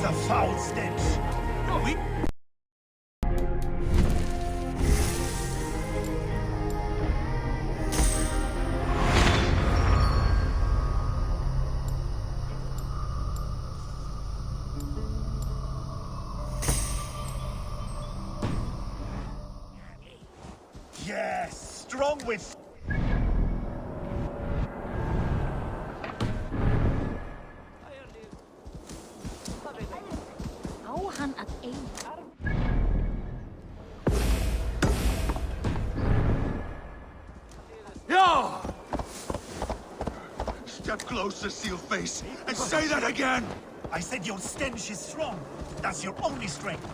a foul stench. We... Yes, strong with... Han at één. Yeah! Step closer, Sealface, and say that again! I said your stench is strong. That's your only strength.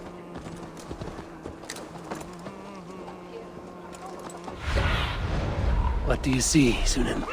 What do you see, Sunan?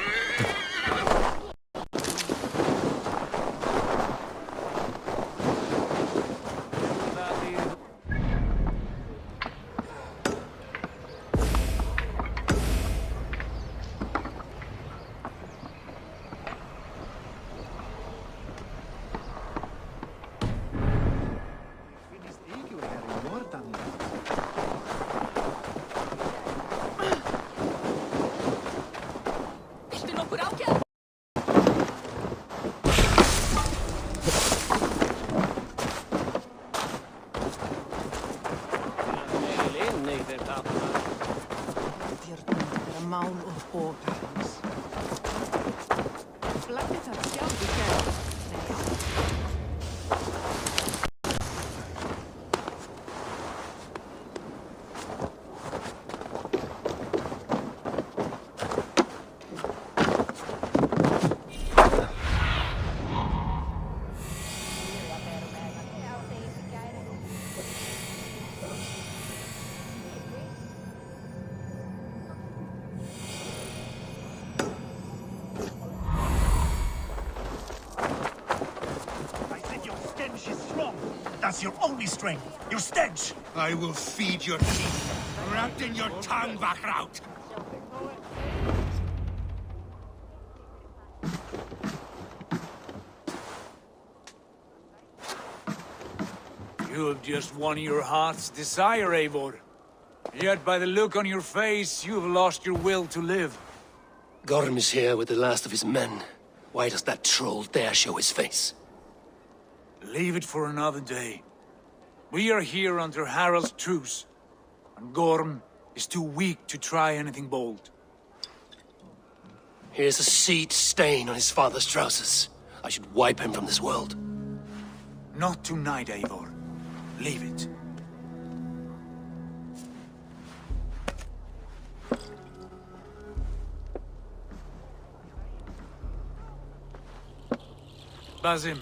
That's your only strength. Your stench. I will feed your teeth, wrapped in your tongue, Wachraut. You have just won your heart's desire, Eivor. Yet by the look on your face, you have lost your will to live. Gorm is here with the last of his men. Why does that troll dare show his face? Leave it for another day. We are here under Harald's truce, and Gorm is too weak to try anything bold. Here's a seed stain on his father's trousers. I should wipe him from this world. Not tonight, Eivor. Leave it. Basim,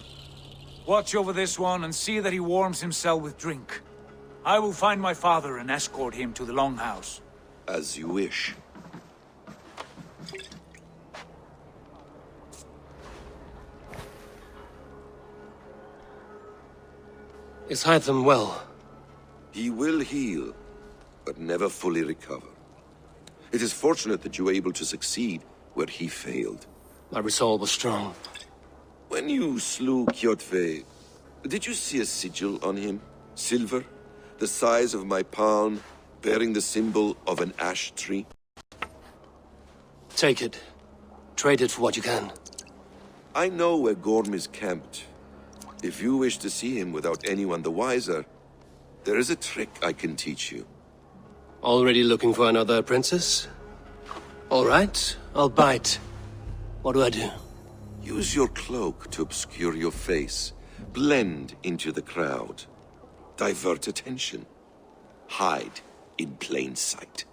watch over this one and see that he warms himself with drink. I will find my father and escort him to the Longhouse. As you wish. Is Hytham well? He will heal, but never fully recover. It is fortunate that you were able to succeed where he failed. My resolve was strong. When you slew Kjotve, did you see a sigil on him? Silver, the size of my palm, bearing the symbol of an ash tree? Take it. Trade it for what you can. I know where Gorm is camped. If you wish to see him without anyone the wiser, there is a trick I can teach you. Already looking for another princess? All right, I'll bite. What do I do? Use your cloak to obscure your face. Blend into the crowd. Divert attention. Hide in plain sight.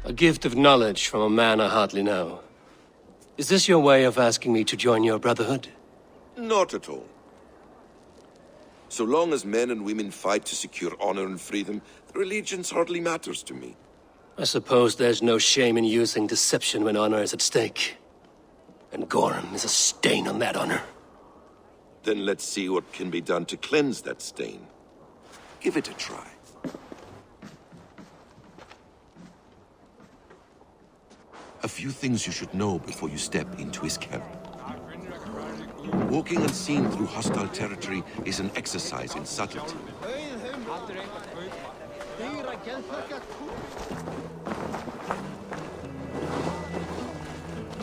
A gift of knowledge from a man I hardly know. Is this your way of asking me to join your brotherhood? Not at all. So long as men and women fight to secure honor and freedom, their allegiance hardly matters to me. I suppose there's no shame in using deception when honor is at stake. And Gorm is a stain on that honor. Then let's see what can be done to cleanse that stain. Give it a try. A few things you should know before you step into his camp. Walking unseen through hostile territory is an exercise in subtlety.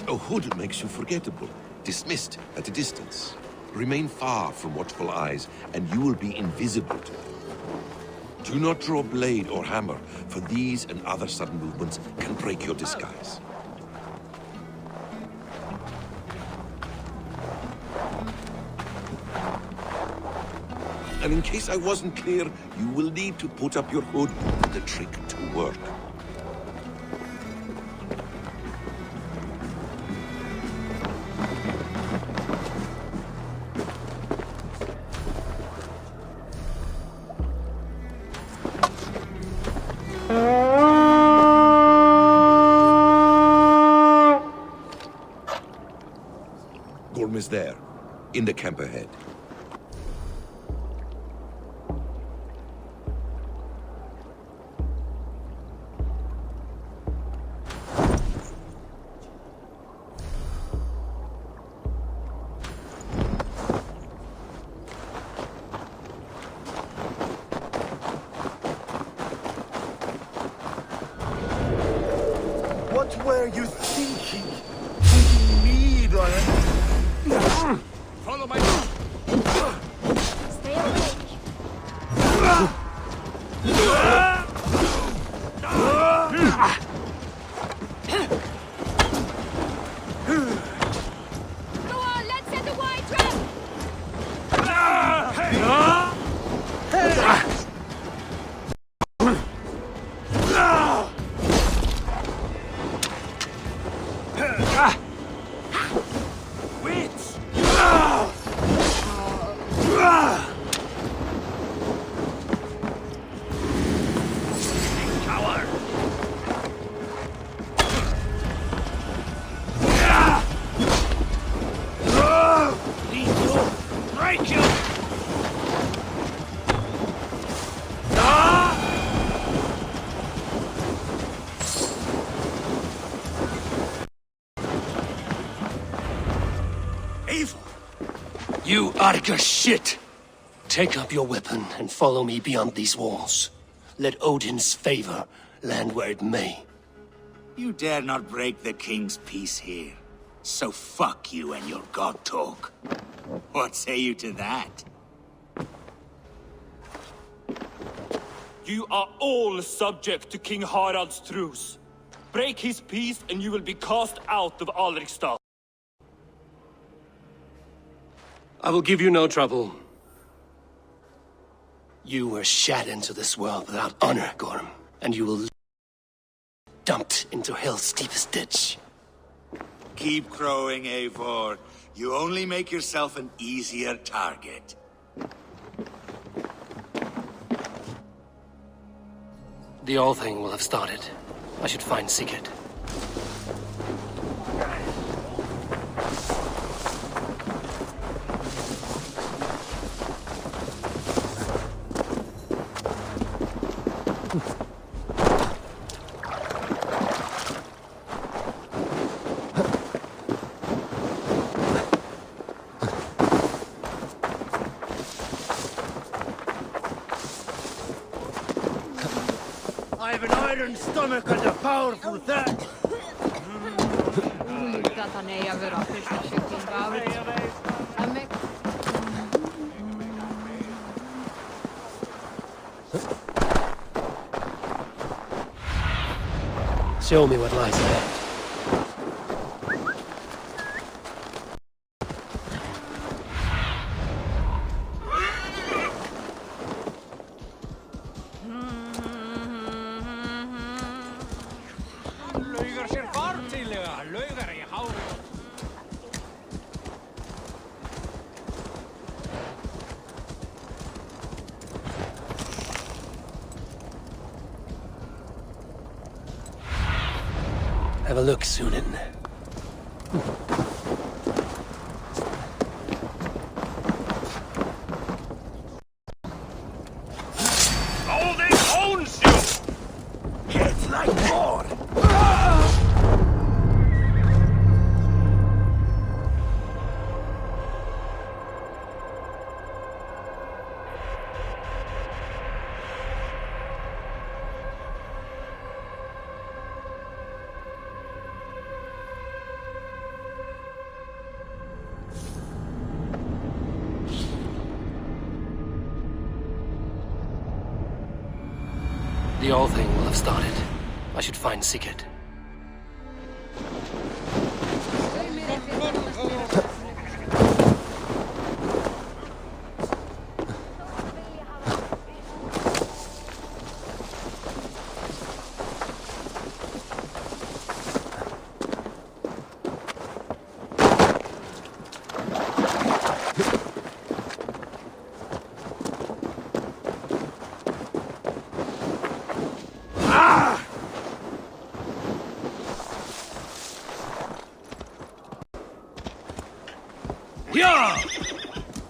A hood makes you forgettable, dismissed at a distance. Remain far from watchful eyes, and you will be invisible to them. Do not draw blade or hammer, for these and other sudden movements can break your disguise. And in case I wasn't clear, you will need to put up your hood for the trick to work. Gorm is there, in the camp ahead. What were you thinking? Taking me, Brian? Follow my... Stay awake. Go on, let's set a wide trap. You Arga shit! Take up your weapon and follow me beyond these walls. Let Odin's favor land where it may. You dare not break the king's peace here. So fuck you and your god talk. What say you to that? You are all subject to King Harald's truce. Break his peace and you will be cast out of Alrikstad. I will give you no trouble. You were shat into this world without honor, Gorm, and you will be dumped into hell's deepest ditch. Keep crowing, Eivor. You only make yourself an easier target. The All Thing will have started. I should find Sigurd. I have an iron stomach and a powerful third. Tätä ne ei avera pistä kykin kaavit. Amme. Show me what lies ahead. Have a look, Sunan. The All-Thing will have started. I should find Sigurd.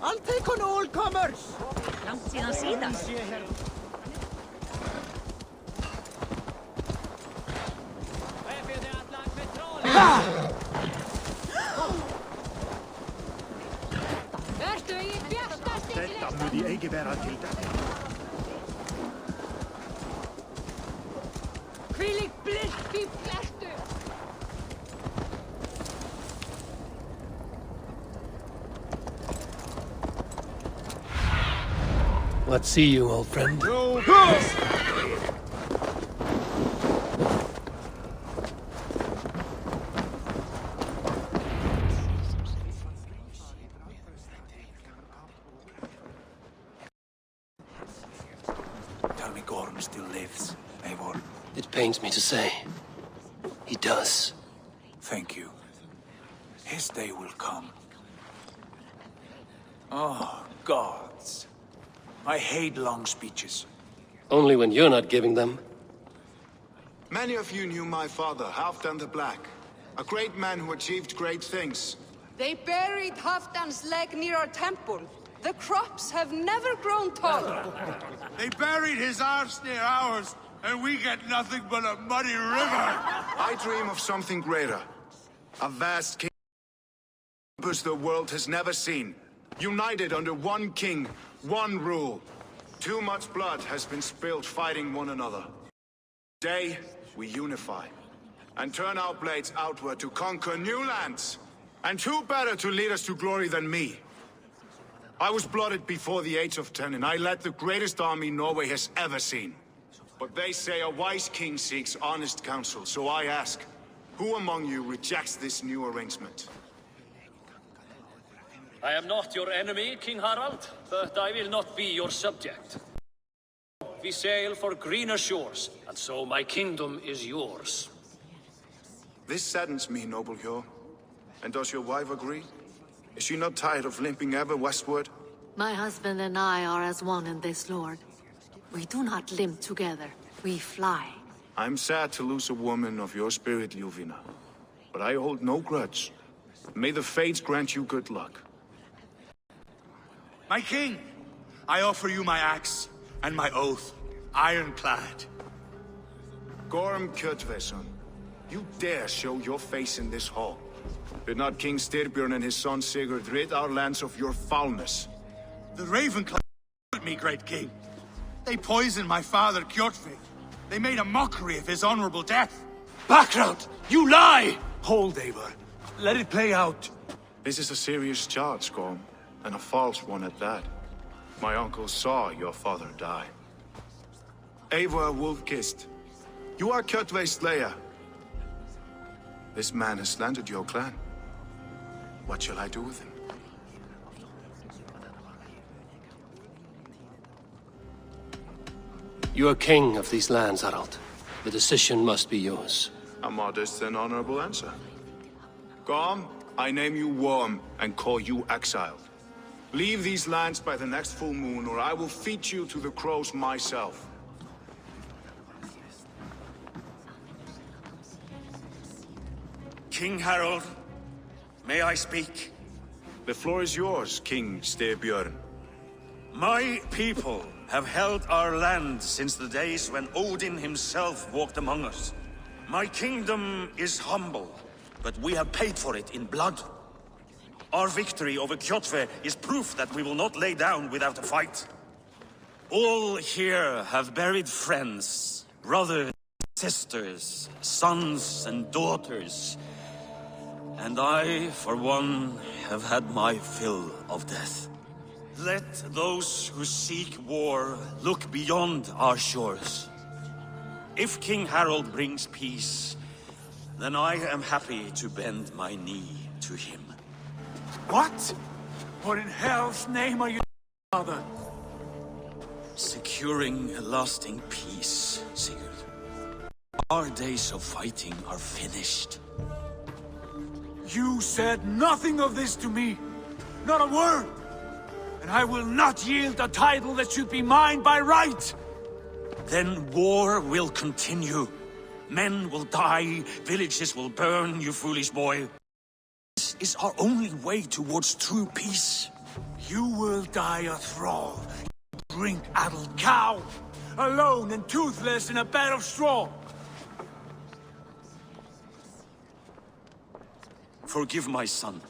I'll take on all comers! Langt siden siden. Dette må de ikke være til deg. Hvillig blikk i flertu! Let's see you, old friend. Tell me Gorm still lives, Eivor. It pains me to say. He does. Thank you. His day will come. Oh, gods. I hate long speeches. Only when you're not giving them. Many of you knew my father, Halfdan the Black. A great man who achieved great things. They buried Halfdan's leg near our temple. The crops have never grown tall. They buried his arse near ours, and we get nothing but a muddy river. I dream of something greater. A vast kingdom the world has never seen. United under one king, one rule. Too much blood has been spilled fighting one another. Today, we unify. And turn our blades outward to conquer new lands. And who better to lead us to glory than me? I was blooded before the age of 10, and I led the greatest army Norway has ever seen. But they say a wise king seeks honest counsel, so I ask, who among you rejects this new arrangement? I am not your enemy, King Harald, but I will not be your subject. We sail for greener shores, and so my kingdom is yours. This saddens me, noble Hjor. And does your wife agree? Is she not tired of limping ever westward? My husband and I are as one in this, Lord. We do not limp together, we fly. I'm sad to lose a woman of your spirit, Ljuvina. But I hold no grudge. May the fates grant you good luck. My king, I offer you my axe and my oath, ironclad. Gorm Kjotveson, you dare show your face in this hall. Did not King Styrbjörn and his son Sigurd rid our lands of your foulness? The Ravenclaw killed me, great king. They poisoned my father, Kjotve. They made a mockery of his honorable death. Background! You lie! Hold, Eivor. Let it play out. This is a serious charge, Gorm, and a false one at that. My uncle saw your father die. Eivor Wolf-Kissed, you are Kjotve's slayer. This man has slandered your clan. What shall I do with him? You are king of these lands, Harald. The decision must be yours. A modest and honorable answer. Gorm, I name you Worm and call you exiled. Leave these lands by the next full moon, or I will feed you to the crows myself. King Harold, may I speak? The floor is yours, King Styrbjörn. My people have held our land since the days when Odin himself walked among us. My kingdom is humble, but we have paid for it in blood. Our victory over Kjotve is proof that we will not lay down without a fight. All here have buried friends, brothers, sisters, sons and daughters. And I, for one, have had my fill of death. Let those who seek war look beyond our shores. If King Harald brings peace, then I am happy to bend my knee to him. What? What in hell's name are you, father? Securing a lasting peace, Sigurd. Our days of fighting are finished. You said nothing of this to me. Not a word. And I will not yield a title that should be mine by right. Then war will continue. Men will die, villages will burn, you foolish boy. This is our only way towards true peace. You will die a thrall, you drink-addled cow, alone and toothless in a bed of straw. Forgive my son.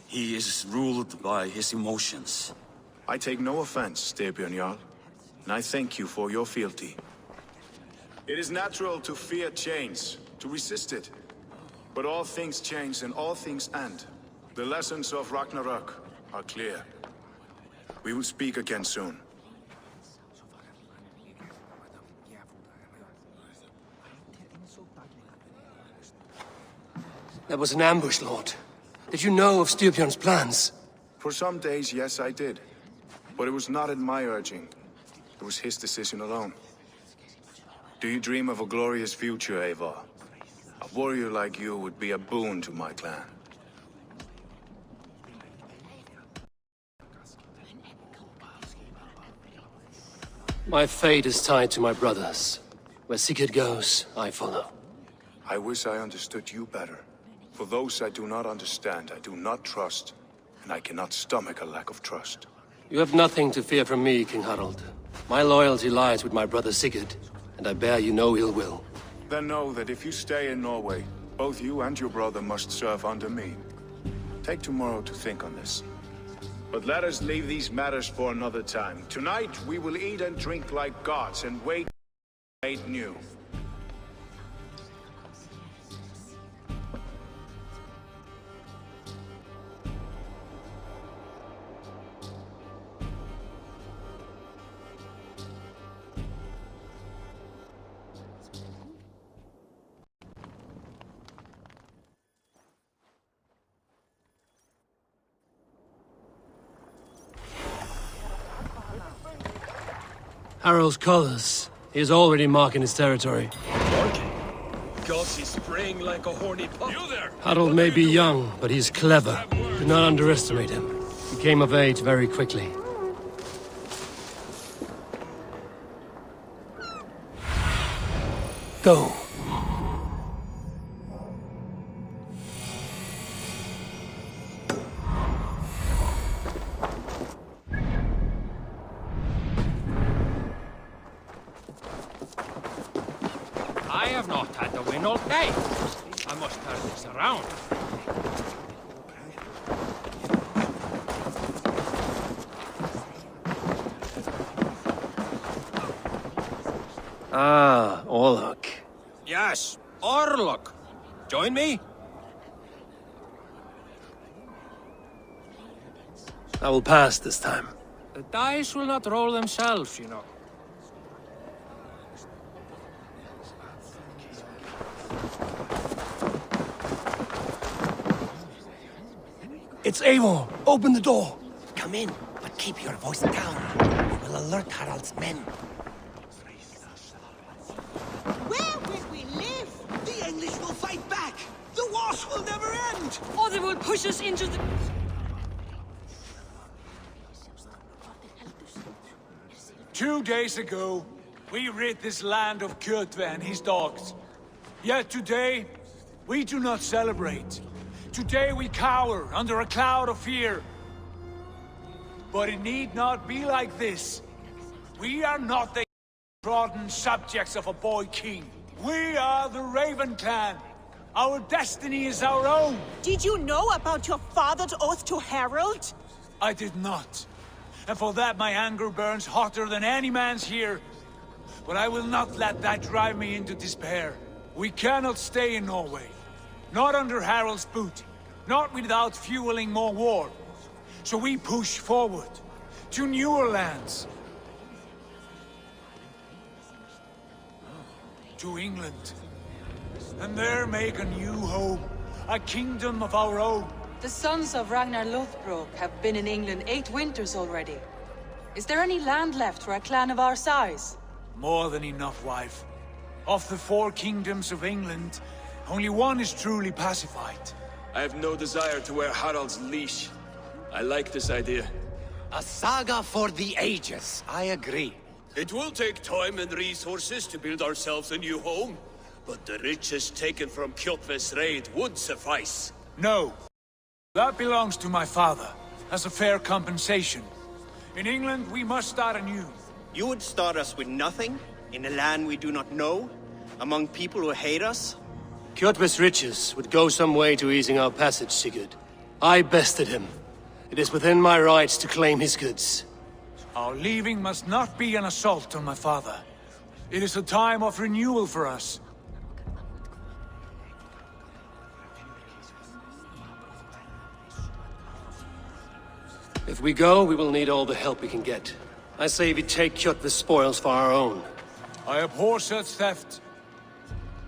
He is ruled by his emotions. I take no offense, Styrbjörn Jarl, and I thank you for your fealty. It is natural to fear change, to resist it. But all things change and all things end. The lessons of Ragnarok are clear. We will speak again soon. That was an ambush, Lord. Did you know of Styrbjörn's plans? For some days, yes, I did. But it was not at my urging. It was his decision alone. Do you dream of a glorious future, Eivor? A warrior like you would be a boon to my clan. My fate is tied to my brothers. Where Sigurd goes, I follow. I wish I understood you better. For those I do not understand, I do not trust, and I cannot stomach a lack of trust. You have nothing to fear from me, King Harald. My loyalty lies with my brother Sigurd, and I bear you no ill will. Then know that if you stay in Norway, both you and your brother must serve under me. Take tomorrow to think on this. But let us leave these matters for another time. Tonight, we will eat and drink like gods and wait made new. Harald's colors. He is already marking his territory. Gods, he's spraying like a horny pup. You there! Harald may be young, but he's clever. Do not underestimate him. He came of age very quickly. Go. I have not had the win all day. I must turn this around. Ah, Orlok. Yes, Orlok. Join me? I will pass this time. The dice will not roll themselves, you know. It's Eivor! Open the door! Come in, but keep your voice down. We will alert Harald's men. Where will we live? The English will fight back! The wars will never end! Or they will push us into the... Two days ago, we rid this land of Kjotve and his dogs. Yet today, we do not celebrate. Today we cower under a cloud of fear. But it need not be like this. We are not the trodden subjects of a boy king. We are the Raven clan. Our destiny is our own. Did you know about your father's oath to Harald? I did not. And for that my anger burns hotter than any man's here. But I will not let that drive me into despair. We cannot stay in Norway. Not under Harald's boot. Not without fueling more war. So we push forward. To newer lands. to England. And there make a new home, a kingdom of our own. The sons of Ragnar Lothbrok have been in England 8 winters already. Is there any land left for a clan of our size? More than enough, wife. Of the 4 kingdoms of England, only one is truly pacified. I have no desire to wear Harald's leash. I like this idea. A saga for the ages, I agree. It will take time and resources to build ourselves a new home, but the riches taken from Kjotve's raid would suffice. No. That belongs to my father, as a fair compensation. In England, we must start anew. You would start us with nothing? In a land we do not know? Among people who hate us? Kjotve's riches would go some way to easing our passage, Sigurd. I bested him. It is within my rights to claim his goods. Our leaving must not be an assault on my father. It is a time of renewal for us. If we go, we will need all the help we can get. I say we take Kjotve's spoils for our own. I abhor such theft.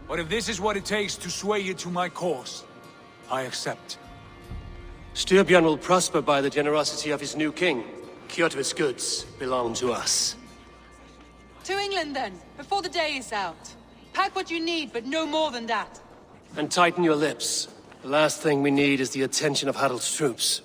But if this is what it takes to sway you to my cause, I accept. Styrbjörn will prosper by the generosity of his new king. Kjotve's goods belong to us. To England then, before the day is out. Pack what you need, but no more than that. And tighten your lips. The last thing we need is the attention of Harald's troops.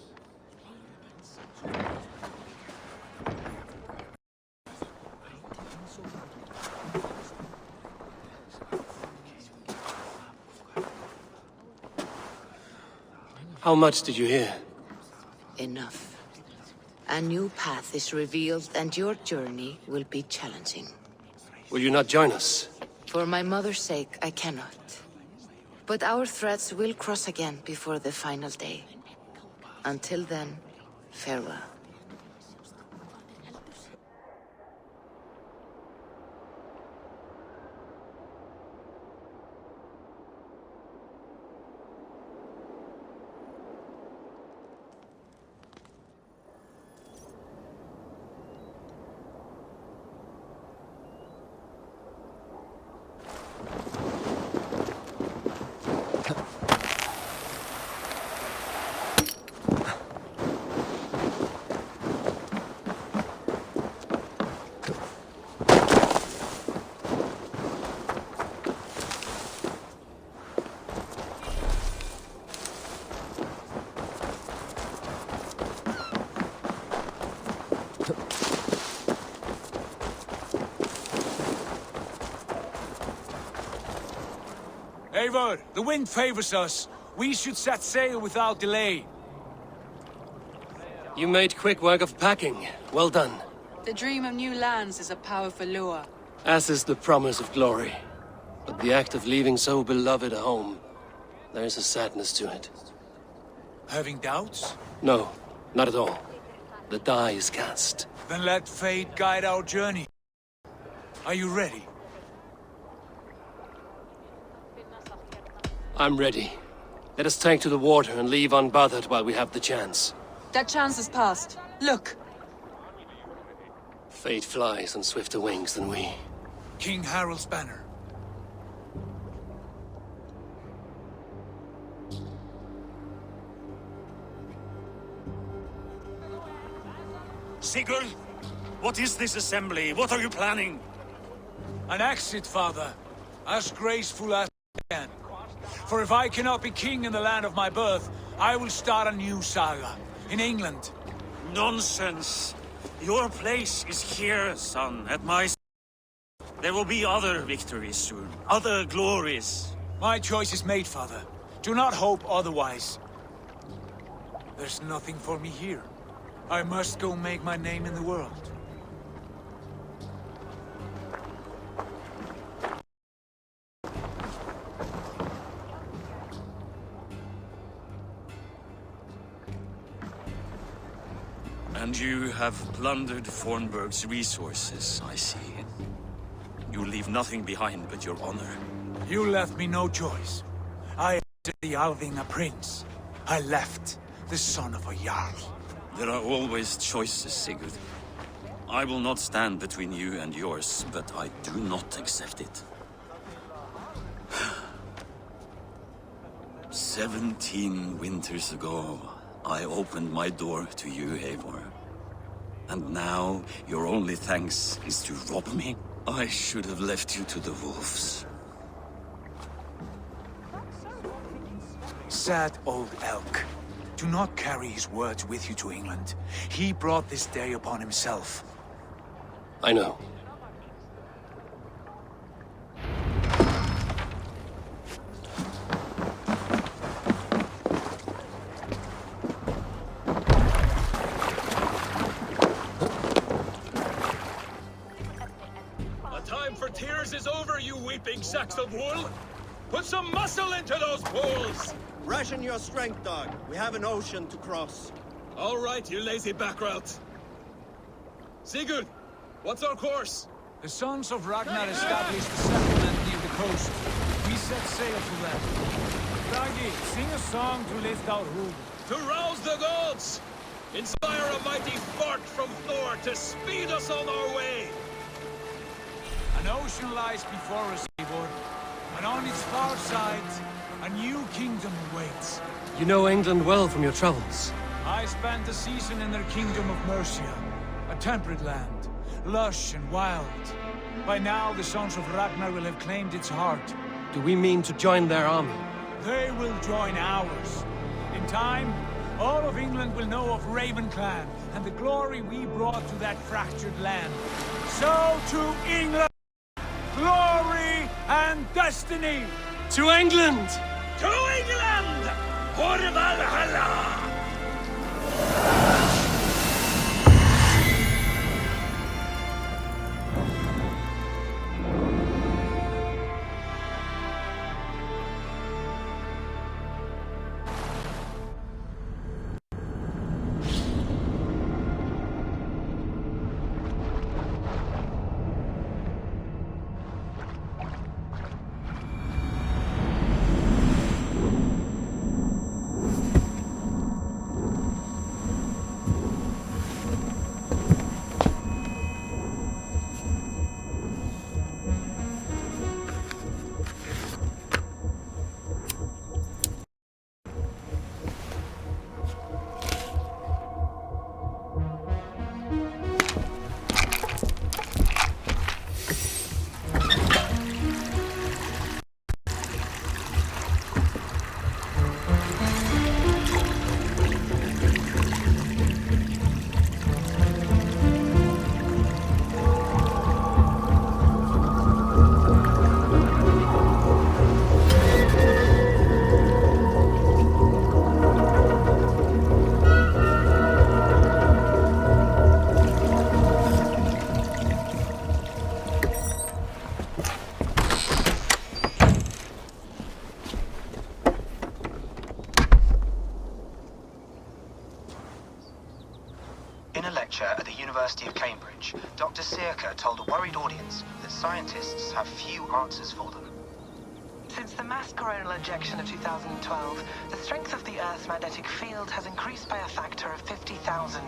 How much did you hear? Enough. A new path is revealed and your journey will be challenging. Will you not join us? For my mother's sake, I cannot. But our threads will cross again before the final day. Until then, farewell. Eivor, the wind favors us. We should set sail without delay. You made quick work of packing. Well done. The dream of new lands is a powerful lure. As is the promise of glory. But the act of leaving so beloved a home, there is a sadness to it. Having doubts? No, not at all. The die is cast. Then let fate guide our journey. Are you ready? I'm ready. Let us take to the water and leave unbothered while we have the chance. That chance is past. Look! Fate flies on swifter wings than we. King Harald's banner. Sigurd, what is this assembly? What are you planning? An exit, father. As graceful as I can. For if I cannot be king in the land of my birth, I will start a new saga. In England. Nonsense. Your place is here, son, at my side. There will be other victories soon. Other glories. My choice is made, father. Do not hope otherwise. There's nothing for me here. I must go make my name in the world. And you have plundered Fornburg's resources, I see. You leave nothing behind but your honor. You left me no choice. I entered the Alving a prince. I left the son of a Jarl. There are always choices, Sigurd. I will not stand between you and yours, but I do not accept it. 17 winters ago, I opened my door to you, Eivor. And now, your only thanks is to rob me? I should have left you to the wolves. Sad old elk. Do not carry his words with you to England. He brought this day upon himself. I know. The time for tears is over, you weeping sacks of wool! Put some muscle into those bulls! Ration your strength, dog. We have an ocean to cross. All right, you lazy backrout. Sigurd, what's our course? The sons of Ragnar established a settlement near the coast. We set sail to them. Bragi, sing a song to lift our hood. To rouse the gods! Inspire a mighty fart from Thor to speed us on our way! An ocean lies before us, Eivor, and on its far side, a new kingdom awaits. You know England well from your travels. I spent a season in their kingdom of Mercia, a temperate land, lush and wild. By now, the sons of Ragnar will have claimed its heart. Do we mean to join their army? They will join ours. In time, all of England will know of Raven Clan and the glory we brought to that fractured land. So to England! Glory and destiny! To England! To England! For Valhalla! In a lecture at the University of Cambridge, Dr. Circa told a worried audience that scientists have few answers for them. Since the mass coronal ejection of 2012, the strength of the Earth's magnetic field has increased by a factor of 50,000.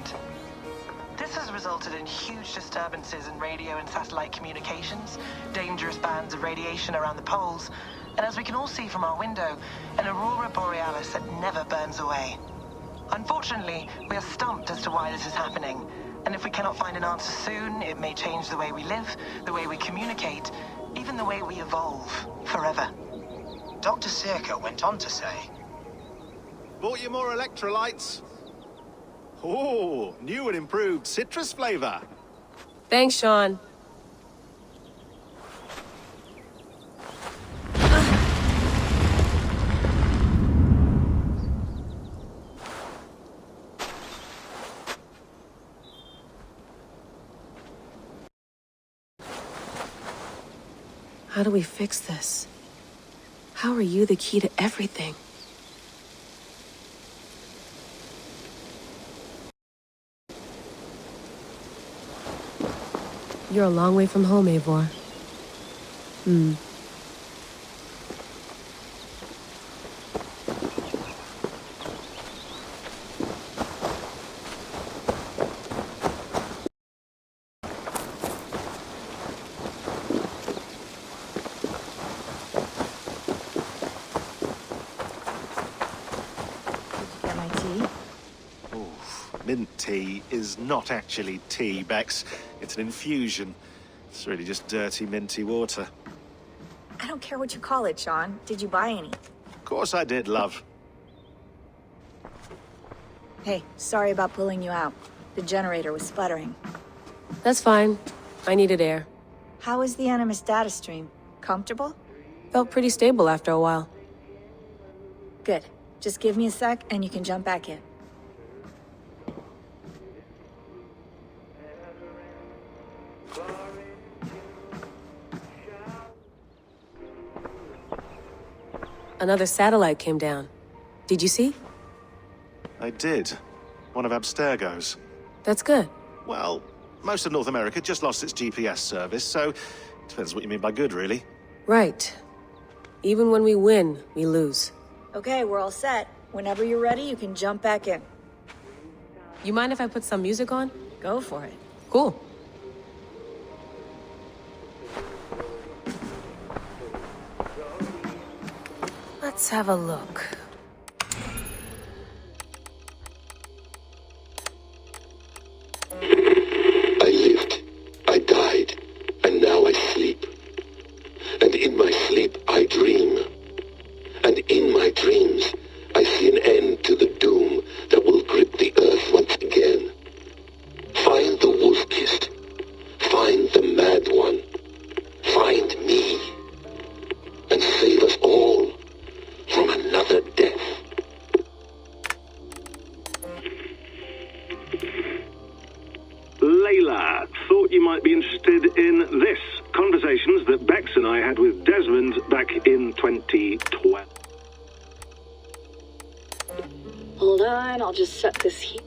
This has resulted in huge disturbances in radio and satellite communications, dangerous bands of radiation around the poles, and as we can all see from our window, an aurora borealis that never burns away. Unfortunately, we are stumped as to why this is happening, and if we cannot find an answer soon, it may change the way we live, the way we communicate, even the way we evolve, forever. Dr. Circa went on to say, "Bought you more electrolytes? Oh, new and improved citrus flavor." Thanks, Sean. How do we fix this? How are you the key to everything? You're a long way from home, Eivor. mint tea is not actually tea, Bex. It's an infusion. It's really just dirty, minty water. I don't care what you call it, Sean. Did you buy any? Of course I did, love. Hey, sorry about pulling you out. The generator was sputtering. That's fine. I needed air. How was the Animus data stream? Comfortable? Felt pretty stable after a while. Good. Just give me a sec and you can jump back in. Another satellite came down. Did you see? I did. One of Abstergo's. That's good. Well, most of North America just lost its GPS service, so depends what you mean by good, really. Right. Even when we win, we lose. Okay, we're all set. Whenever you're ready, you can jump back in. You mind if I put some music on? Go for it. Cool. Let's have a look. I lived, I died, and now I sleep. And in my sleep I dream. And in my dreams I see an end to the doom that will grip the earth once again. Find the wolf-kissed. Find the mad one. Find me. And save us all from another death. Layla, thought you might be interested in this. Conversations that Bex and I had with Desmond back in 2012. Hold on, I'll just set this heat.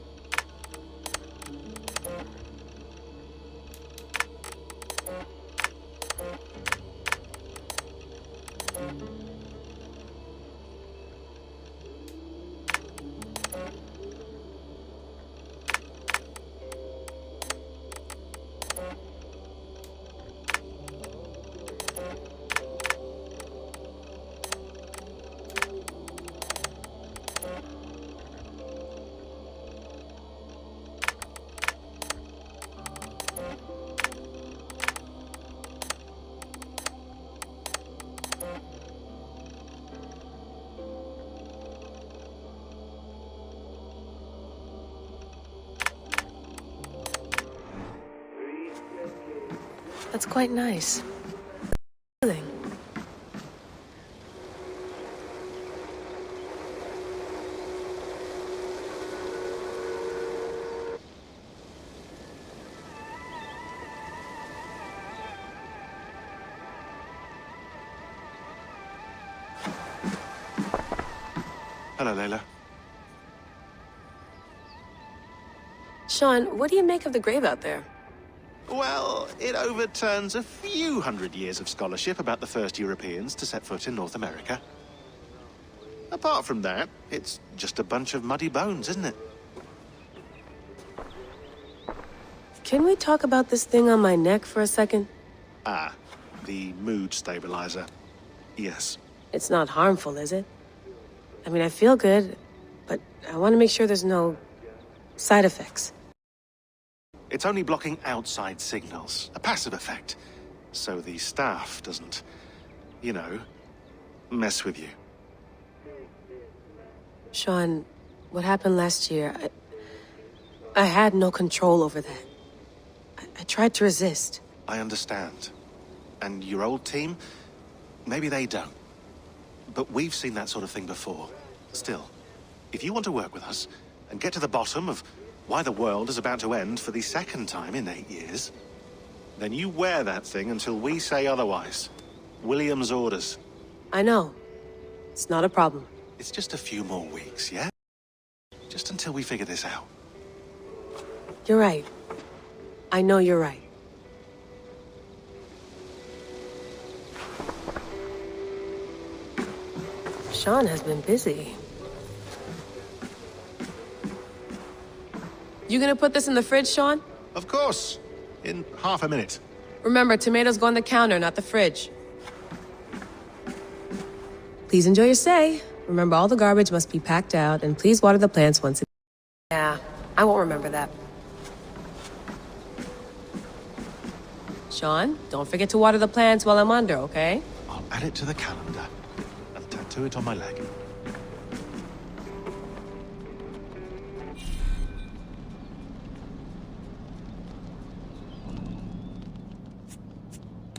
That's quite nice. Hello, Layla. Sean, what do you make of the grave out there? Well, it overturns a few hundred years of scholarship about the first Europeans to set foot in North America. Apart from that, it's just a bunch of muddy bones, isn't it? Can we talk about this thing on my neck for a second? Ah, the mood stabilizer. Yes. It's not harmful, is it? I mean, I feel good, but I want to make sure there's no side effects. It's only blocking outside signals, a passive effect, so the staff doesn't, you know, mess with you. Sean, what happened last year, I had no control over that. I tried to resist. I understand. And your old team, maybe they don't. But we've seen that sort of thing before. Still, if you want to work with us and get to the bottom of why the world is about to end for the second time in 8 years, then you wear that thing until we say otherwise. William's orders. I know. It's not a problem. It's just a few more weeks, yeah? Just until we figure this out. You're right. I know you're right. Sean has been busy. You gonna put this in the fridge, Sean? Of course. In half a minute. Remember, tomatoes go on the counter, not the fridge. Please enjoy your stay. Remember, all the garbage must be packed out, and please water the plants once a day. Yeah, I won't remember that. Sean, don't forget to water the plants while I'm under, okay? I'll add it to the calendar and tattoo it on my leg.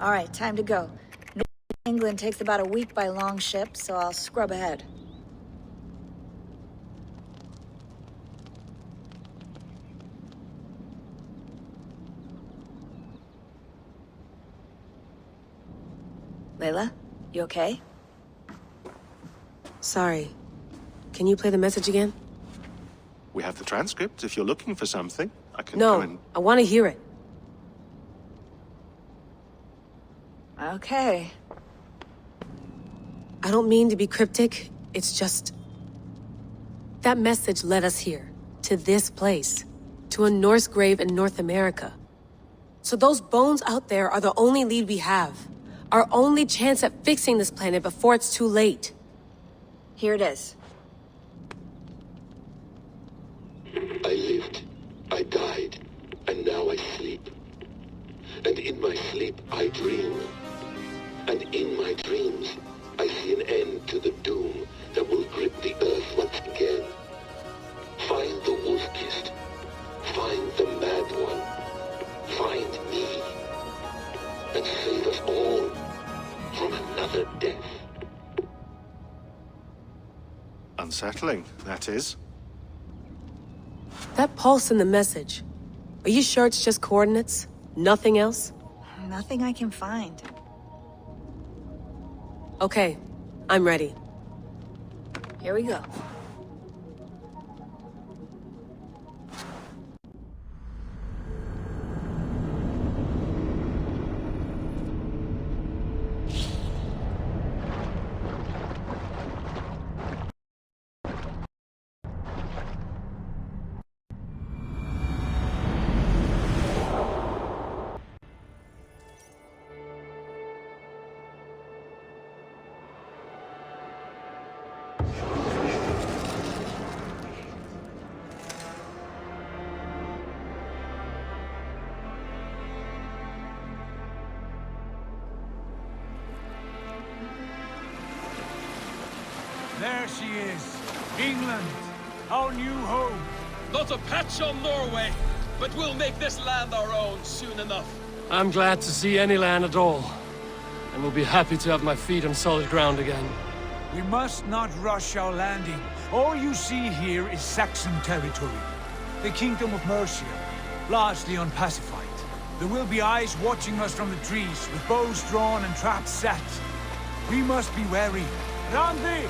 All right, time to go. New England takes about a week by long ship, so I'll scrub ahead. Layla, you okay? Sorry. Can you play the message again? We have the transcript. If you're looking for something, I can go and... No, I want to hear it. Okay. I don't mean to be cryptic. It's just... that message led us here. To this place. To a Norse grave in North America. So those bones out there are the only lead we have. Our only chance at fixing this planet before it's too late. Here it is. I lived, I died, and now I sleep. And in my sleep I dream. And in my dreams I see an end to the doom that will grip the earth once again. Find the wolf-kissed. Find the mad one. Find me. And save us all from another death. Unsettling, that is. That pulse in the message. Are you sure it's just coordinates? Nothing else? Nothing I can find. Okay, I'm ready. Here we go. There she is. England, our new home. Not a patch on Norway, but we'll make this land our own soon enough. I'm glad to see any land at all, and will be happy to have my feet on solid ground again. We must not rush our landing. All you see here is Saxon territory. The Kingdom of Mercia, largely unpacified. There will be eyes watching us from the trees, with bows drawn and traps set. We must be wary. Randi,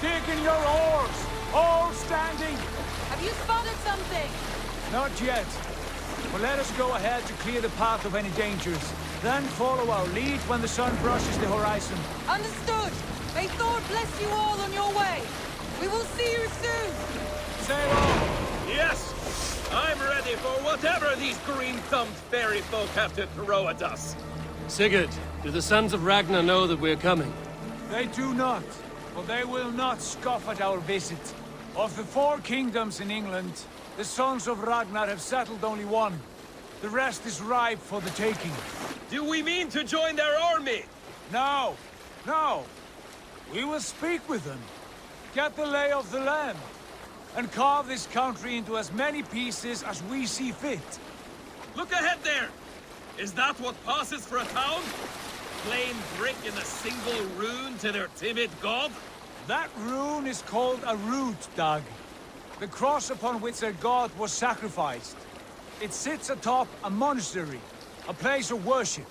dig in your oars! All standing! Have you spotted something? Not yet. But let us go ahead to clear the path of any dangers. Then follow our lead when the sun brushes the horizon. Understood! May Thor bless you all on your way! We will see you soon! Sail on! Yes! I'm ready for whatever these green-thumbed fairy folk have to throw at us. Sigurd, do the sons of Ragnar know that we're coming? They do not, but they will not scoff at our visit. Of the 4 kingdoms in England, the sons of Ragnar have settled only one. The rest is ripe for the taking. Do we mean to join their army? No, no. We will speak with them, get the lay of the land, and carve this country into as many pieces as we see fit. Look ahead there! Is that what passes for a town? Plain brick in a single rune to their timid god? That rune is called a root, Dag. The cross upon which their god was sacrificed. It sits atop a monastery, a place of worship.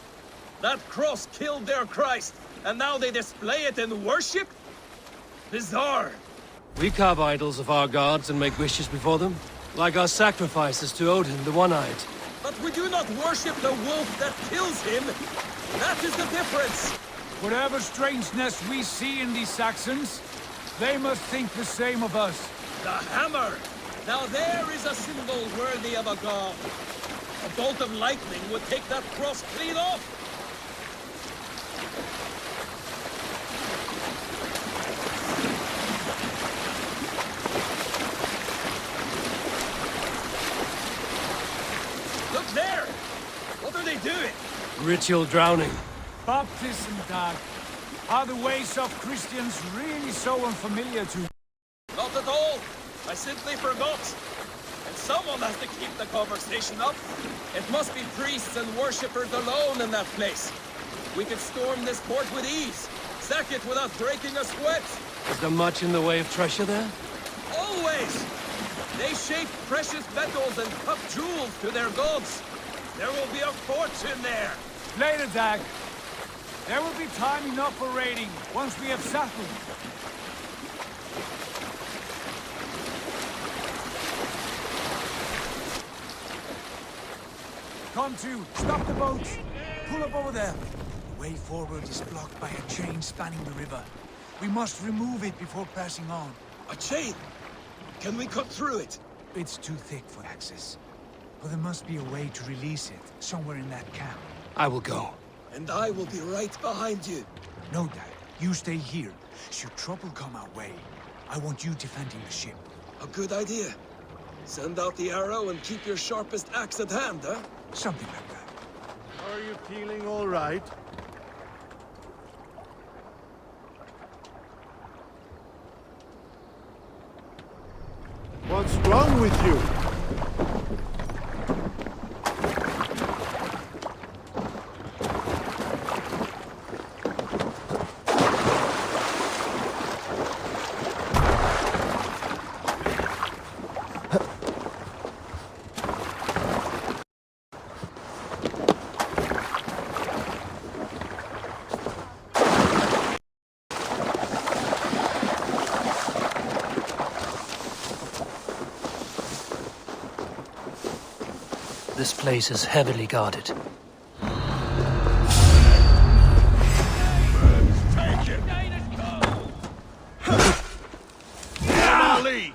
That cross killed their Christ, and now they display it in worship? Bizarre. We carve idols of our gods and make wishes before them, like our sacrifices to Odin, the One-Eyed. But we do not worship the wolf that kills him. That is the difference. Whatever strangeness we see in these Saxons, they must think the same of us. The hammer! Now there is a symbol worthy of a god. A bolt of lightning would take that cross clean off. they do it? Ritual drowning. Baptism, Dag. Are the ways of Christians really so unfamiliar to you? Not at all. I simply forgot. And someone has to keep the conversation up. It must be priests and worshippers alone in that place. We could storm this port with ease. Sack it without breaking a sweat. Is there much in the way of treasure there? Always! They shape precious metals and cut jewels to their gods. There will be a fortune there. Later, Dag. There will be time enough for raiding once we have settled. Come to, stop the boats. Pull up over there. The way forward is blocked by a chain spanning the river. We must remove it before passing on. A chain? Can we cut through it? It's too thick for access. But there must be a way to release it, somewhere in that camp. I will go. And I will be right behind you. No, Dad. You stay here. Should trouble come our way, I want you defending the ship. A good idea. Send out the arrow and keep your sharpest axe at hand, huh? Something like that. Are you feeling all right? What's wrong with you? This place is heavily guarded. Take it! Lead!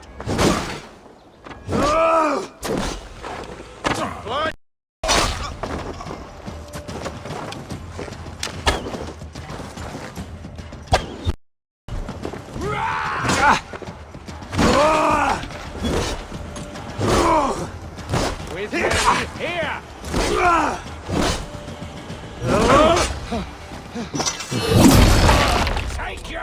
Here! Take you!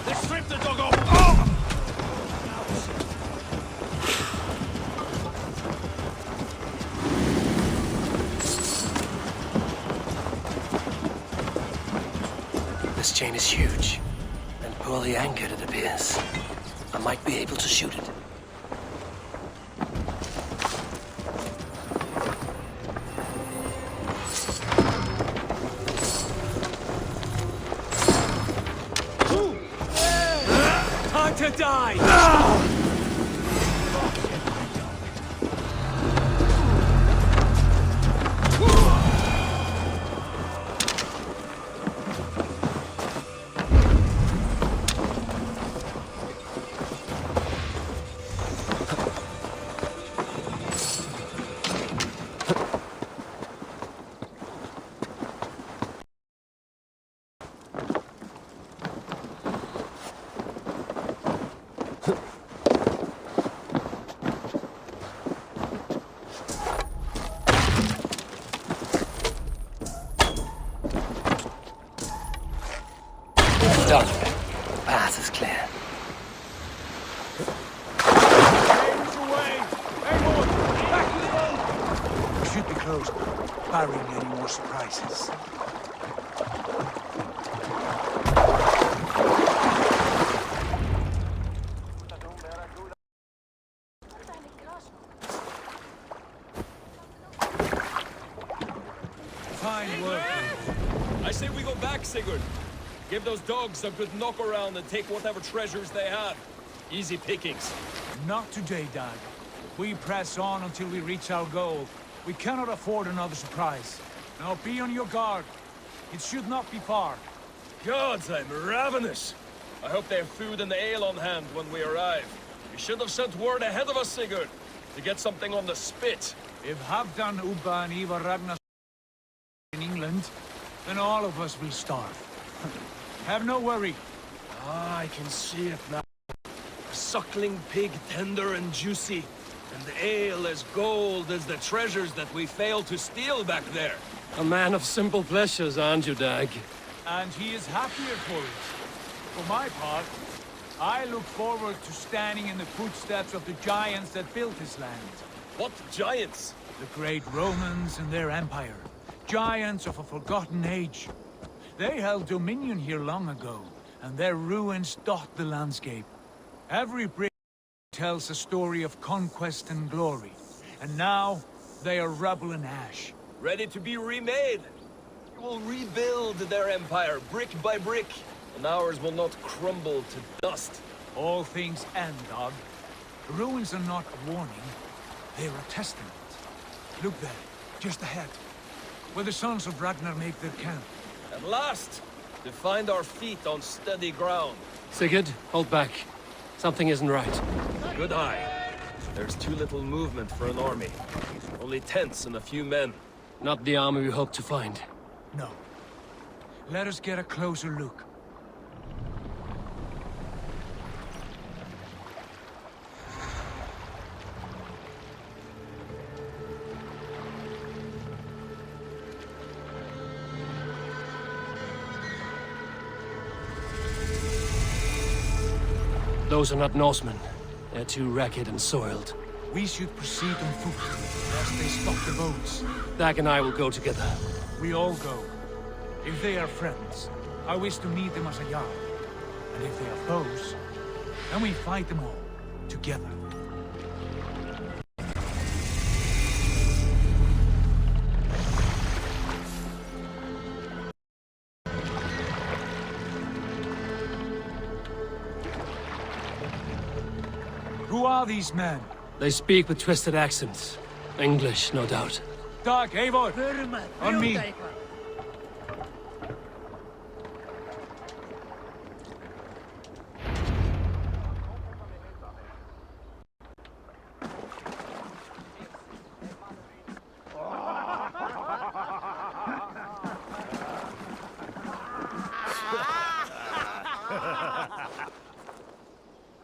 They stripped the dog off! This chain is huge, and poorly anchored, it appears. I might be able to shoot it. Time to die! Done. Path is clear. We should be close, barring any more surprises. Fine work. I say we go back, Sigurd. Give those dogs a good knock around and take whatever treasures they have. Easy pickings. Not today, Dad. We press on until we reach our goal. We cannot afford another surprise. Now be on your guard. It should not be far. Gods, I'm ravenous. I hope they have food and ale on hand when we arrive. You should have sent word ahead of us, Sigurd, to get something on the spit. If Halfdan, Ubba, and Ivar Ragnar in England, then all of us will starve. Have no worry. Ah, I can see it now. A suckling pig, tender and juicy. And the ale as gold as the treasures that we failed to steal back there. A man of simple pleasures, aren't you, Dag? And he is happier for it. For my part, I look forward to standing in the footsteps of the giants that built this land. What giants? The great Romans and their empire. Giants of a forgotten age. They held dominion here long ago, and their ruins dot the landscape. Every brick tells a story of conquest and glory. And now, they are rubble and ash. Ready to be remade. We will rebuild their empire brick by brick, and ours will not crumble to dust. All things end, Dog. The ruins are not a warning, they are a testament. Look there, just ahead, where the sons of Ragnar make their camp. At last, to find our feet on steady ground. Sigurd, hold back. Something isn't right. Good eye. There's too little movement for an army. Only tents and a few men. Not the army we hope to find. No. Let us get a closer look. Those are not Norsemen. They're too ragged and soiled. We should proceed on foot, lest they stop the boats. Dag and I will go together. We all go. If they are friends, I wish to meet them as a Jarl. And if they are foes, then we fight them all, together. Who are these men? They speak with twisted accents. English, no doubt. Dag, Eivor! On me!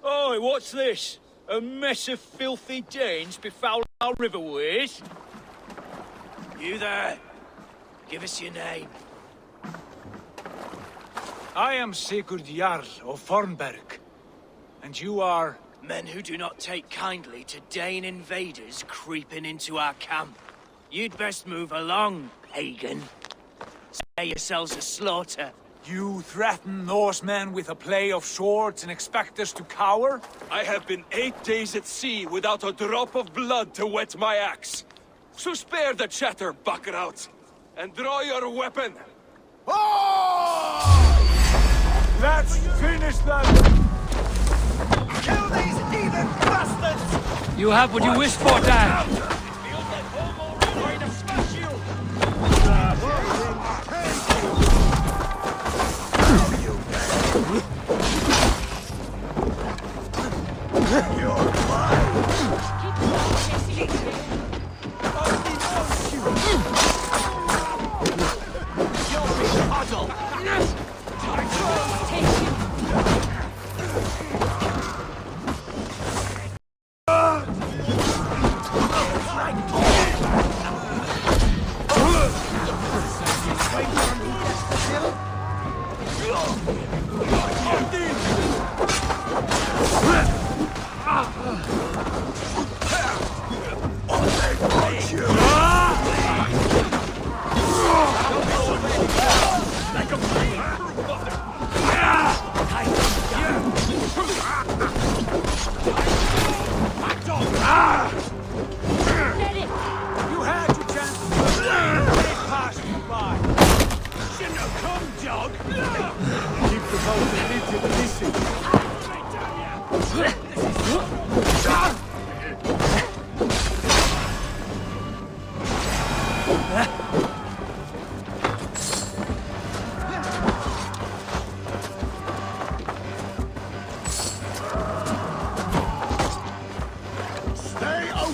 Oi, what's this? A mess of filthy Danes befouling our riverways? You there? Give us your name. I am Sigurd Jarl of Fornberg. And you are... Men who do not take kindly to Dane invaders creeping into our camp. You'd best move along, pagan. Spare yourselves a slaughter. You threaten Norsemen with a play of swords and expect us to cower? I have been 8 days at sea without a drop of blood to wet my axe. So spare the chatter, buckerout, and draw your weapon. Oh! Let's finish them! Kill these heathen bastards! You have what you wished for, Dag!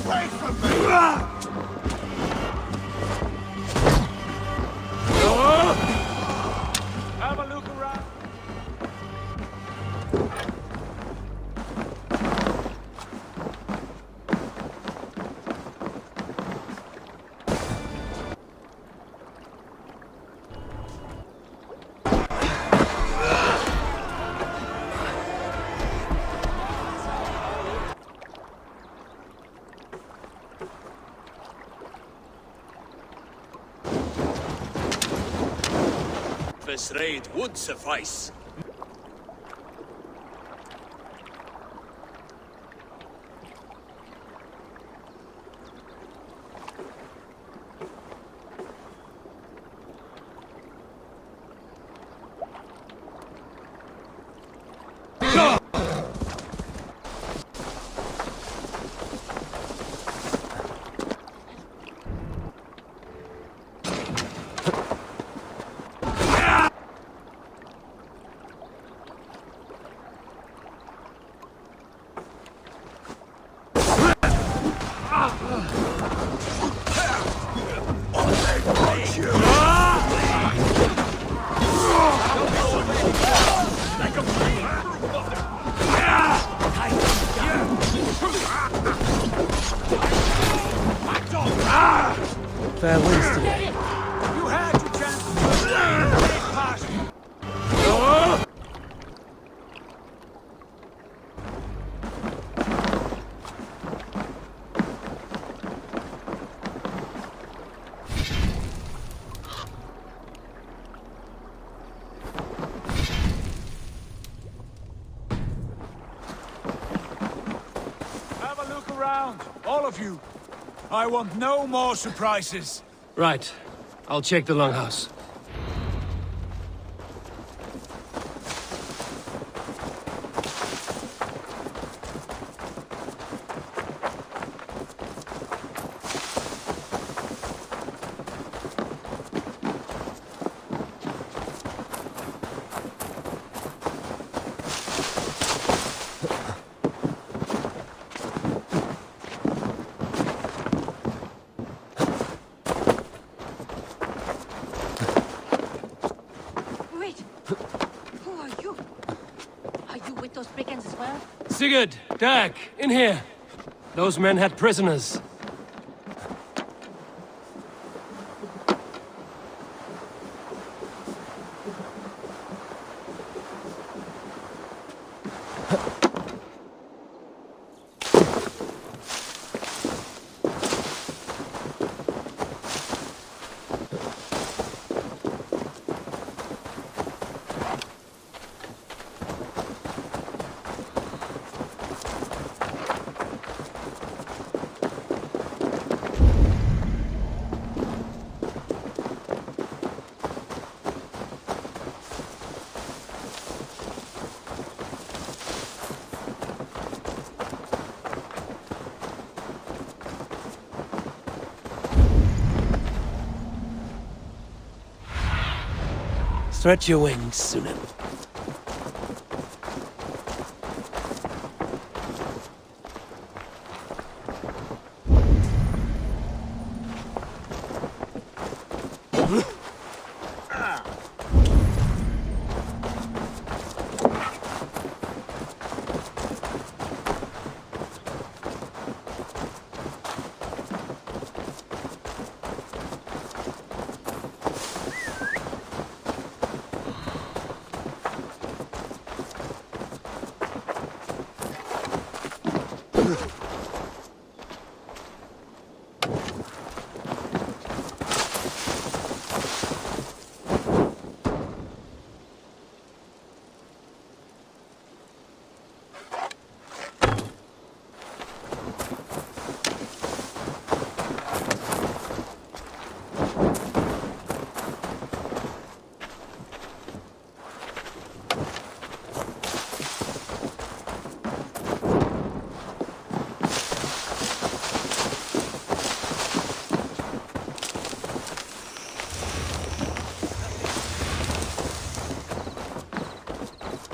Away from me! Have a look around. This raid would suffice. Fair winds today. You had your chance to take part. Have a look around, all of you. I want no more surprises. Right. I'll check the longhouse. Sigurd, Dag, in here. Those men had prisoners. Stretch your wings, Sunan.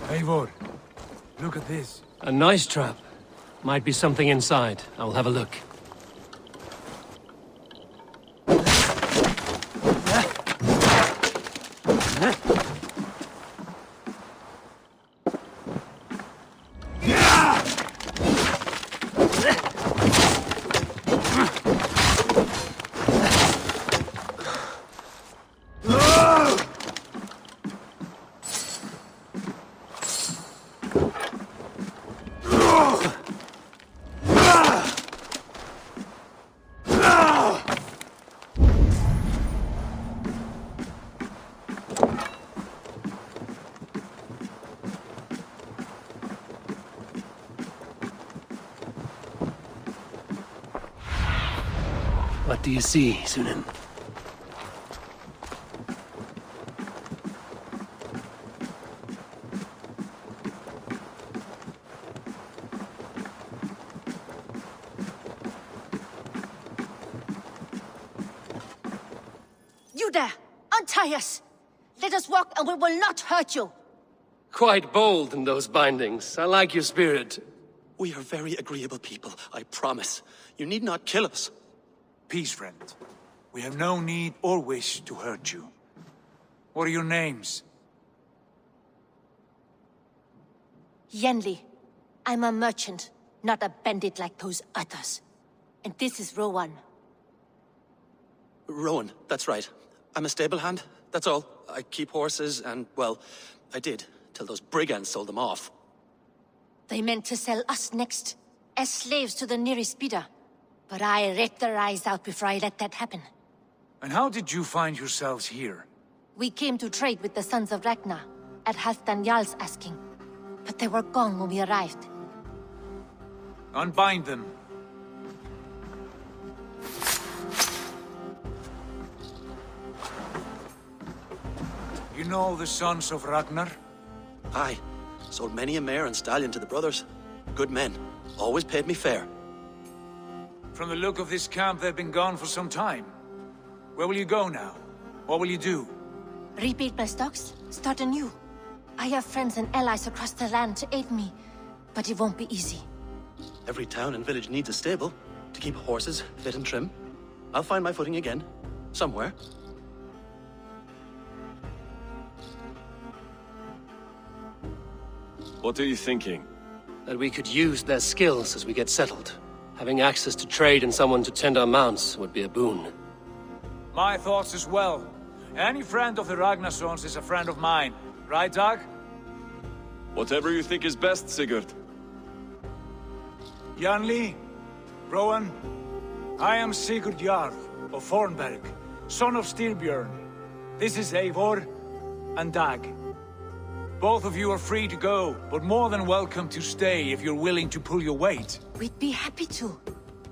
Eivor, look at this. A nice trap. Might be something inside. I'll have a look. What do you see, Sunan? You there! Untie us! Let us walk and we will not hurt you! Quite bold in those bindings. I like your spirit. We are very agreeable people, I promise. You need not kill us. Peace, friend. We have no need or wish to hurt you. What are your names? Yenli. I'm a merchant, not a bandit like those others. And this is Rowan. Rowan, that's right. I'm a stable hand, that's all. I keep horses and, well, I did, till those brigands sold them off. They meant to sell us next, as slaves to the nearest bidder. But I ripped their eyes out before I let that happen. And how did you find yourselves here? We came to trade with the Sons of Ragnar, at Halfdan Jarl's asking. But they were gone when we arrived. Unbind them. You know the Sons of Ragnar? Aye. Sold many a mare and stallion to the brothers. Good men. Always paid me fair. From the look of this camp, they've been gone for some time. Where will you go now? What will you do? Rebuild my stocks, start anew. I have friends and allies across the land to aid me, but it won't be easy. Every town and village needs a stable to keep horses fit and trim. I'll find my footing again. Somewhere. What are you thinking? That we could use their skills as we get settled. Having access to trade and someone to tend our mounts would be a boon. My thoughts as well. Any friend of the Ragnarsons is a friend of mine. Right, Dag? Whatever you think is best, Sigurd. Janli, Rowan, I am Sigurd Jarl of Fornberg, son of Styrbjörn. This is Eivor and Dag. Both of you are free to go, but more than welcome to stay if you're willing to pull your weight. We'd be happy to,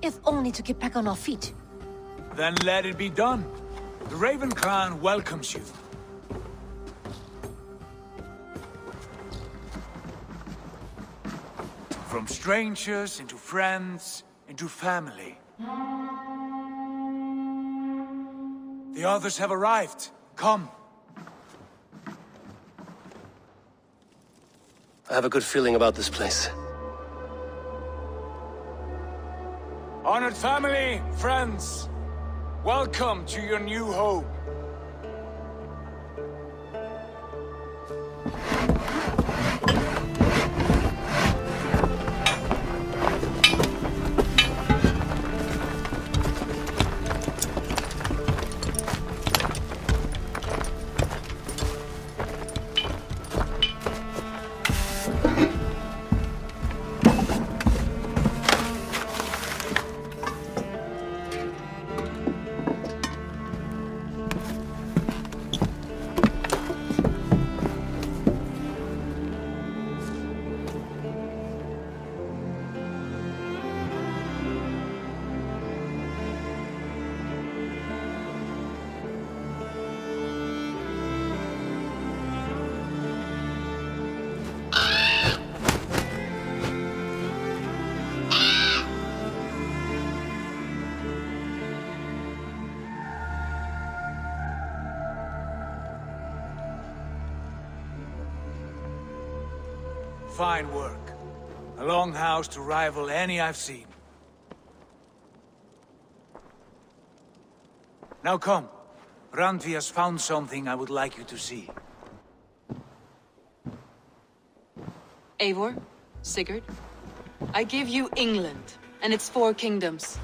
if only to get back on our feet. Then let it be done. The Raven clan welcomes you. From strangers into friends, into family. The others have arrived. Come. I have a good feeling about this place. Honored family, friends, welcome to your new home. Fine work. A longhouse to rival any I've seen. Now come. Randvi has found something I would like you to see. Eivor, Sigurd, I give you England and its 4 kingdoms.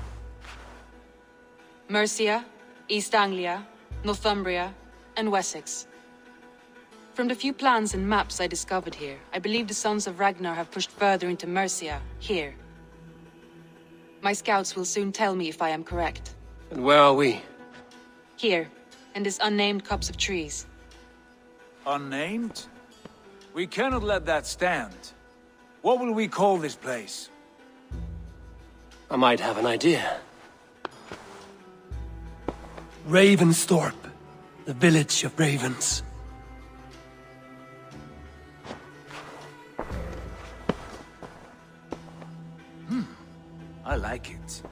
Mercia, East Anglia, Northumbria, and Wessex. From the few plans and maps I discovered here, I believe the Sons of Ragnar have pushed further into Mercia, here. My scouts will soon tell me if I am correct. And where are we? Here, in this unnamed copse of trees. Unnamed? We cannot let that stand. What will we call this place? I might have an idea. Ravensthorpe, the village of ravens. I like it.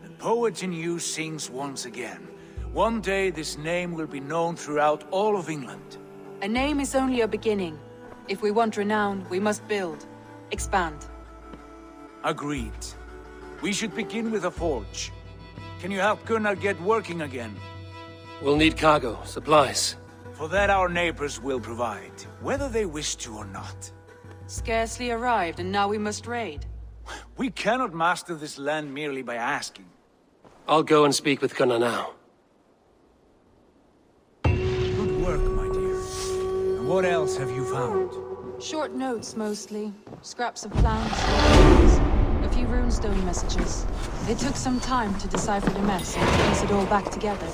The poet in you sings once again. One day this name will be known throughout all of England. A name is only a beginning. If we want renown, we must build. Expand. Agreed. We should begin with a forge. Can you help Gunnar get working again? We'll need cargo, supplies. For that our neighbors will provide, whether they wish to or not. Scarcely arrived, and now we must raid. We cannot master this land merely by asking. I'll go and speak with Gunnar now. Good work, my dear. And what else have you found? Short notes, mostly. Scraps of plans, photos, a few runestone messages. It took some time to decipher the mess and piece it all back together.